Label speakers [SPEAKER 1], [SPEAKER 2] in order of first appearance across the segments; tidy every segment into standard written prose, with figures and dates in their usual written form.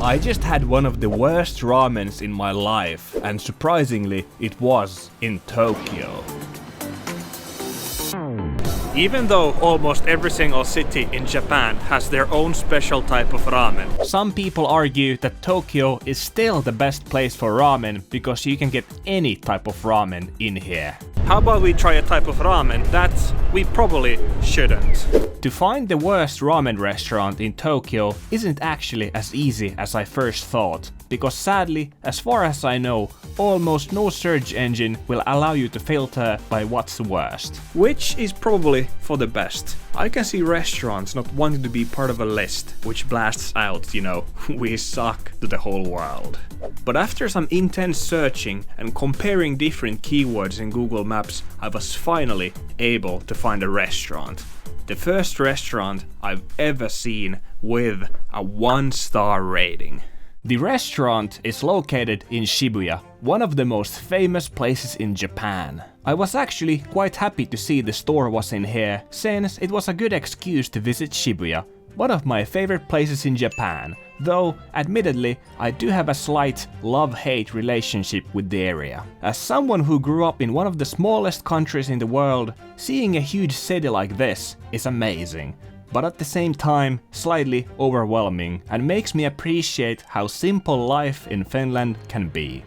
[SPEAKER 1] I just had one of the worst ramens in my life, and surprisingly, it was in Tokyo.
[SPEAKER 2] Even though almost every single city in Japan has their own special type of ramen,
[SPEAKER 1] Some people argue that Tokyo is still the best place for ramen because you can get any type of ramen in here.
[SPEAKER 2] how about we try a type of ramen that we probably shouldn't?
[SPEAKER 1] To find the worst ramen restaurant in Tokyo isn't actually as easy as I first thought, because sadly, as far as I know, almost no search engine will allow you to filter by what's worst.
[SPEAKER 2] Which is probably for the best. I can see restaurants not wanting to be part of a list, which blasts out, we suck to the whole world. But after some intense searching and comparing different keywords in Google Maps, I was finally able to find a restaurant. The first restaurant I've ever seen with a 1-star rating.
[SPEAKER 1] The restaurant is located in Shibuya, one of the most famous places in Japan. I was actually quite happy to see the store was in here, since it was a good excuse to visit Shibuya, one of my favorite places in Japan, though admittedly I do have a slight love-hate relationship with the area. As someone who grew up in one of the smallest countries in the world, seeing a huge city like this is amazing. But at the same time, slightly overwhelming, and makes me appreciate how simple life in Finland can be.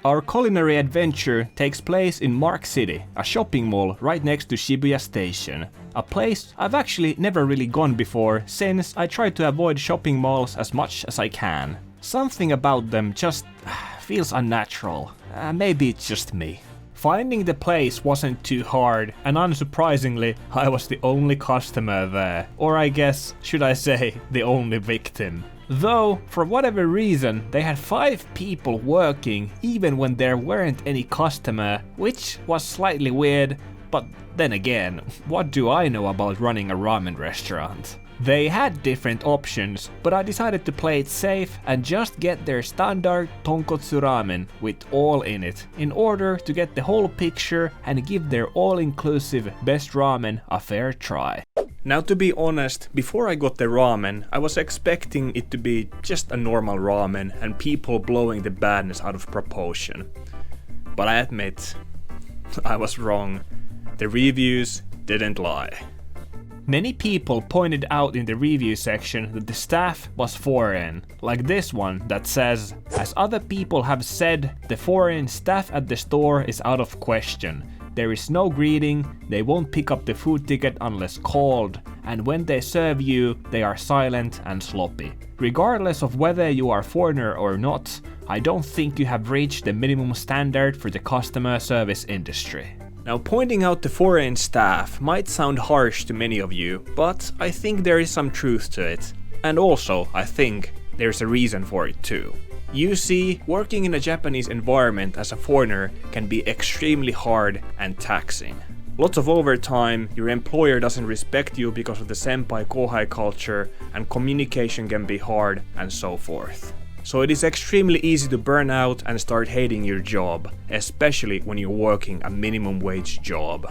[SPEAKER 1] Our culinary adventure takes place in Mark City, a shopping mall right next to Shibuya Station. A place I've actually never really gone before, since I try to avoid shopping malls as much as I can. Something about them just feels unnatural. Maybe it's just me. Finding the place wasn't too hard, and unsurprisingly, I was the only customer there. Or I guess, should I say, the only victim. Though, for whatever reason, they had 5 people working even when there weren't any customer, which was slightly weird, but then again, what do I know about running a ramen restaurant? They had different options, but I decided to play it safe and just get their standard tonkotsu ramen with all in it, in order to get the whole picture and give their all-inclusive best ramen a fair try.
[SPEAKER 2] Now, to be honest, before I got the ramen, I was expecting it to be just a normal ramen and people blowing the badness out of proportion. But I admit, I was wrong. The reviews didn't lie.
[SPEAKER 1] Many people pointed out in the review section that the staff was foreign, like this one that says, "As other people have said, the foreign staff at the store is out of question. There is no greeting, they won't pick up the food ticket unless called, and when they serve you, they are silent and sloppy. Regardless of whether you are foreigner or not, I don't think you have reached the minimum standard for the customer service industry."
[SPEAKER 2] Now, pointing out the foreign staff might sound harsh to many of you, but I think there is some truth to it. And also, I think there's a reason for it too. You see, working in a Japanese environment as a foreigner can be extremely hard and taxing. Lots of overtime, your employer doesn't respect you because of the senpai-kohai culture, and communication can be hard, and so forth. So it is extremely easy to burn out and start hating your job, especially when you're working a minimum wage job.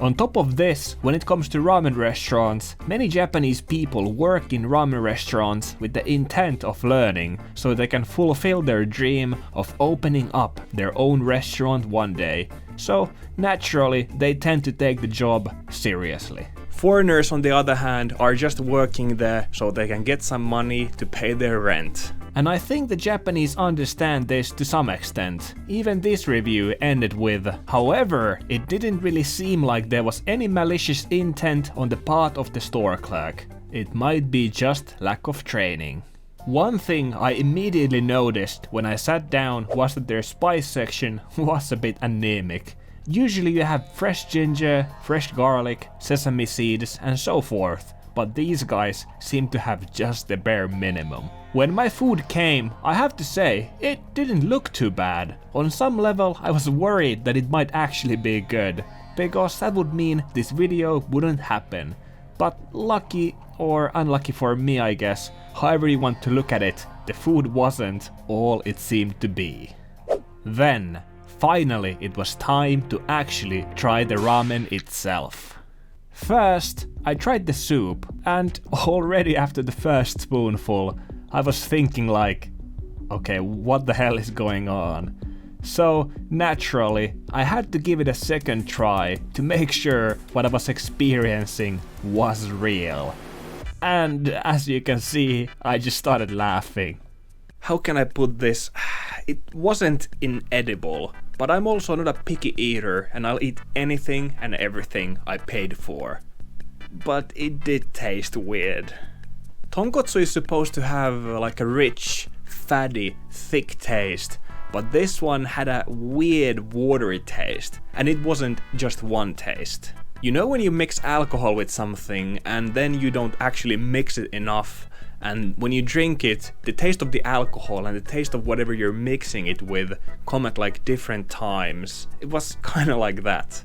[SPEAKER 1] On top of this, when it comes to ramen restaurants, many Japanese people work in ramen restaurants with the intent of learning, so they can fulfill their dream of opening up their own restaurant one day. So naturally, they tend to take the job seriously.
[SPEAKER 2] Foreigners, on the other hand, are just working there so they can get some money to pay their rent.
[SPEAKER 1] And I think the Japanese understand this to some extent. Even this review ended with, "However, it didn't really seem like there was any malicious intent on the part of the store clerk. It might be just lack of training." One thing I immediately noticed when I sat down was that their spice section was a bit anemic. Usually you have fresh ginger, fresh garlic, sesame seeds and so forth, but these guys seem to have just the bare minimum. When my food came, I have to say, it didn't look too bad. On some level I was worried that it might actually be good, because that would mean this video wouldn't happen. But lucky or unlucky for me, I guess, however you want to look at it, the food wasn't all it seemed to be. Then, finally, it was time to actually try the ramen itself. First, I tried the soup, and already after the first spoonful, I was thinking like, okay, what the hell is going on? So, naturally, I had to give it a second try to make sure what I was experiencing was real. And as you can see, I just started laughing.
[SPEAKER 2] How can I put this? It wasn't inedible, but I'm also not a picky eater and I'll eat anything and everything I paid for. But it did taste weird. Tonkotsu is supposed to have like a rich, fatty, thick taste, but this one had a weird, watery taste, and it wasn't just one taste. You know when you mix alcohol with something and then you don't actually mix it enough, and when you drink it, the taste of the alcohol and the taste of whatever you're mixing it with come at like different times. It was kinda like that.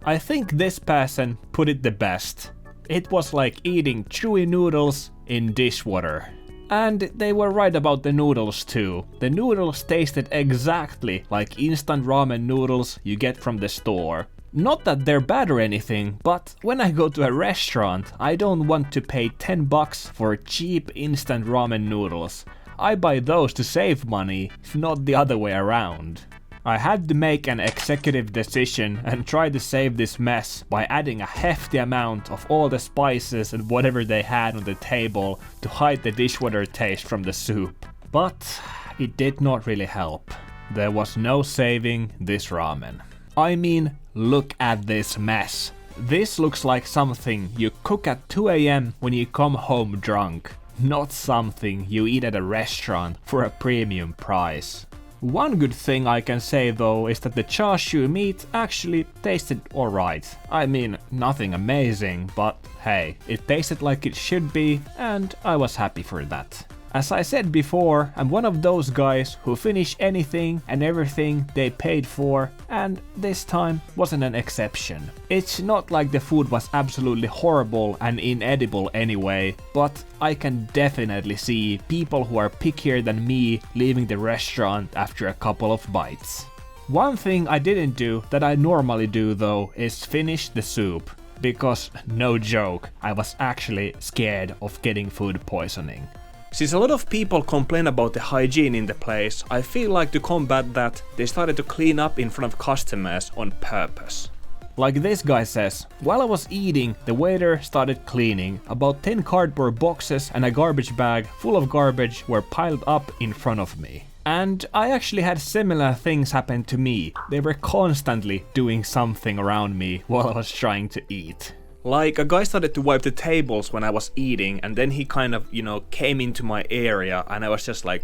[SPEAKER 1] I think this person put it the best. It was like eating chewy noodles in dishwater. And they were right about the noodles too. The noodles tasted exactly like instant ramen noodles you get from the store. Not that they're bad or anything, but when I go to a restaurant, I don't want to pay $10 for cheap instant ramen noodles. I buy those to save money, not the other way around. I had to make an executive decision and try to save this mess by adding a hefty amount of all the spices and whatever they had on the table to hide the dishwater taste from the soup. But it did not really help. There was no saving this ramen. I mean, look at this mess. This looks like something you cook at 2 AM when you come home drunk, not something you eat at a restaurant for a premium price. One good thing I can say though is that the chashu meat actually tasted alright. I mean, nothing amazing, but hey, it tasted like it should be, and I was happy for that. As I said before, I'm one of those guys who finish anything and everything they paid for, and this time wasn't an exception. It's not like the food was absolutely horrible and inedible anyway, but I can definitely see people who are pickier than me leaving the restaurant after a couple of bites. One thing I didn't do that I normally do though is finish the soup, because no joke, I was actually scared of getting food poisoning.
[SPEAKER 2] Since a lot of people complain about the hygiene in the place, I feel like to combat that, they started to clean up in front of customers on purpose.
[SPEAKER 1] Like this guy says, while I was eating, the waiter started cleaning. About 10 cardboard boxes and a garbage bag full of garbage were piled up in front of me. And I actually had similar things happen to me. They were constantly doing something around me while I was trying to eat.
[SPEAKER 2] Like, a guy started to wipe the tables when I was eating, and then he kind of, came into my area, and I was just like,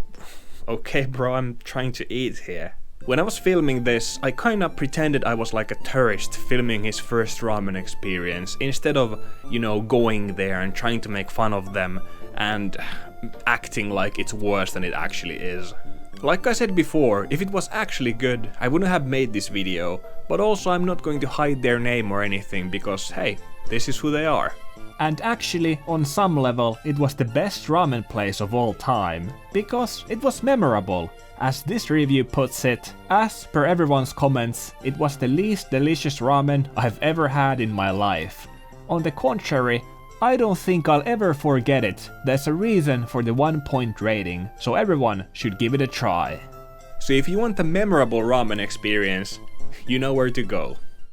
[SPEAKER 2] okay bro, I'm trying to eat here. When I was filming this, I kind of pretended I was like a tourist filming his first ramen experience, instead of, going there and trying to make fun of them, and acting like it's worse than it actually is. Like I said before, if it was actually good, I wouldn't have made this video, but also I'm not going to hide their name or anything, because hey, this is who they are.
[SPEAKER 1] And actually, on some level, it was the best ramen place of all time, because it was memorable. As this review puts it, as per everyone's comments, it was the least delicious ramen I've ever had in my life. On the contrary, I don't think I'll ever forget it. There's a reason for the 1-point rating, so everyone should give it a try.
[SPEAKER 2] So if you want a memorable ramen experience, you know where to go.